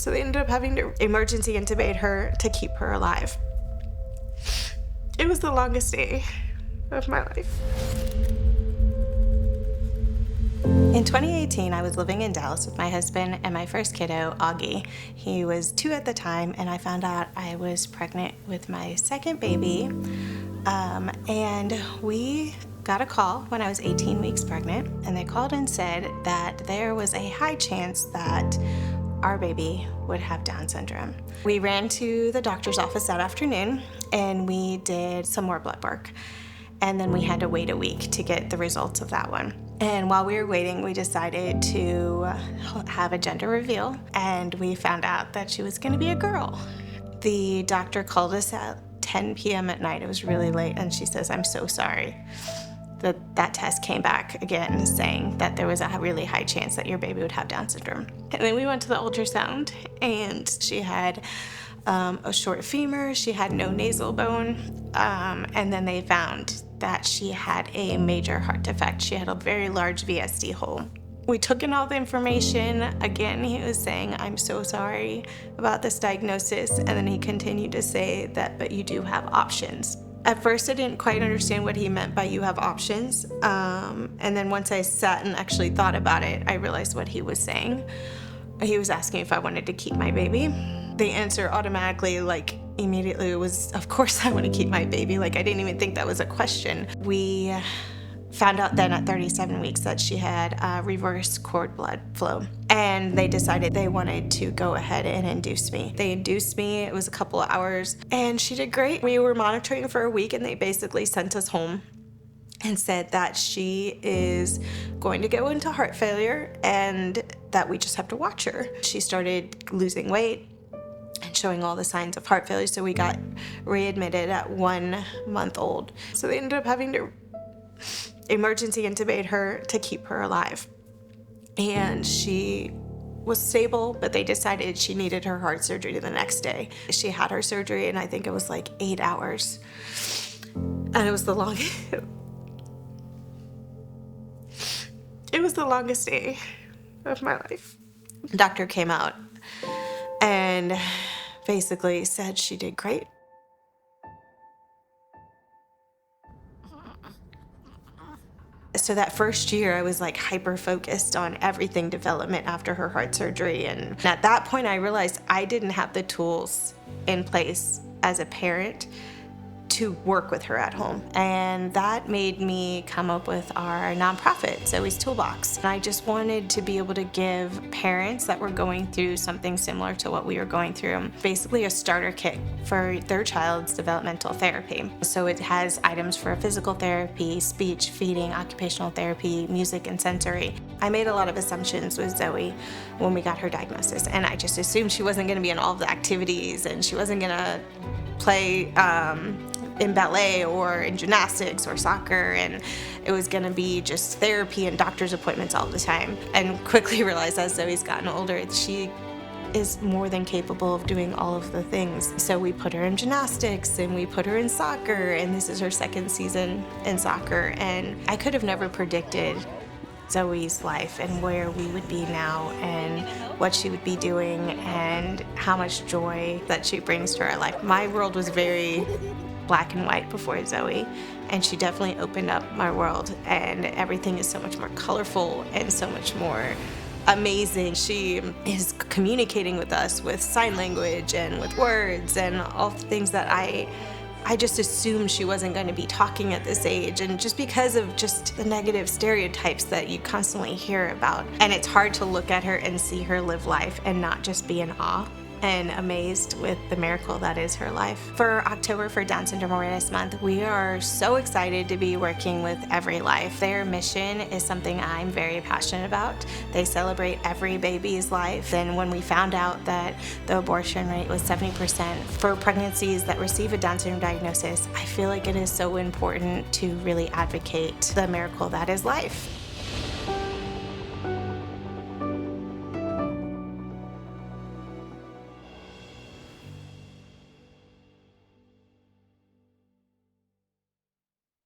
So they ended up having to emergency intubate her to keep her alive. It was the longest day of my life. In 2018, I was living in Dallas with my husband and my first kiddo, Augie. He was 2 at the time, and I found out I was pregnant with my second baby. And we got a call when I was 18 weeks pregnant, and they called and said that there was a high chance that our baby would have Down syndrome. We ran to the doctor's office that afternoon, and we did some more blood work. And then we had to wait a week to get the results of that one. And while we were waiting, we decided to have a gender reveal, and we found out that she was going to be a girl. The doctor called us at 10 p.m. at night. It was really late, and she says, "I'm so sorry." That test came back again saying that there was a really high chance that your baby would have Down syndrome. And then we went to the ultrasound, and she had a short femur, she had no nasal bone, and then they found that she had a major heart defect. She had a very large VSD hole. We took in all the information. Again, he was saying, "I'm so sorry about this diagnosis," and then he continued to say that, "But you do have options." At first, I didn't quite understand what he meant by "you have options," and then once I sat and actually thought about it, I realized what he was saying. He was asking if I wanted to keep my baby. The answer automatically, immediately was, of course I want to keep my baby. I didn't even think that was a question. We found out then at 37 weeks that she had reverse cord blood flow, and they decided they wanted to go ahead and induce me. They induced me. It was a couple of hours, and she did great. We were monitoring for a week, and they basically sent us home and said that she is going to go into heart failure and that we just have to watch her. She started losing weight and showing all the signs of heart failure, so we got readmitted at 1 month old. So they ended up having to emergency intubate her to keep her alive. And she was stable, but they decided she needed her heart surgery the next day. She had her surgery, and I think it was 8 hours. And it was the longest day of my life. The doctor came out and basically said she did great. So that first year, I was hyper-focused on everything development after her heart surgery. And at that point, I realized I didn't have the tools in place as a parent to work with her at home. And that made me come up with our nonprofit, Zoe's Toolbox. And I just wanted to be able to give parents that were going through something similar to what we were going through, basically a starter kit for their child's developmental therapy. So it has items for physical therapy, speech, feeding, occupational therapy, music, and sensory. I made a lot of assumptions with Zoe when we got her diagnosis, and I just assumed she wasn't going to be in all of the activities, and she wasn't going to play in ballet or in gymnastics or soccer, and it was going to be just therapy and doctor's appointments all the time. And quickly realized as Zoe's gotten older, she is more than capable of doing all of the things. So we put her in gymnastics, and we put her in soccer, and this is her second season in soccer. And I could have never predicted Zoe's life and where we would be now and what she would be doing and how much joy that she brings to our life. My world was very black and white before Zoe, and she definitely opened up my world, and everything is so much more colorful and so much more amazing. She is communicating with us with sign language and with words and all the things that I just assumed she wasn't going to be talking at this age, and just because of just the negative stereotypes that you constantly hear about. And it's hard to look at her and see her live life and not just be in awe and amazed with the miracle that is her life. For October, for Down Syndrome Awareness Month, we are so excited to be working with EveryLife. Their mission is something I'm very passionate about. They celebrate every baby's life. And when we found out that the abortion rate was 70% for pregnancies that receive a Down syndrome diagnosis, I feel like it is so important to really advocate the miracle that is life.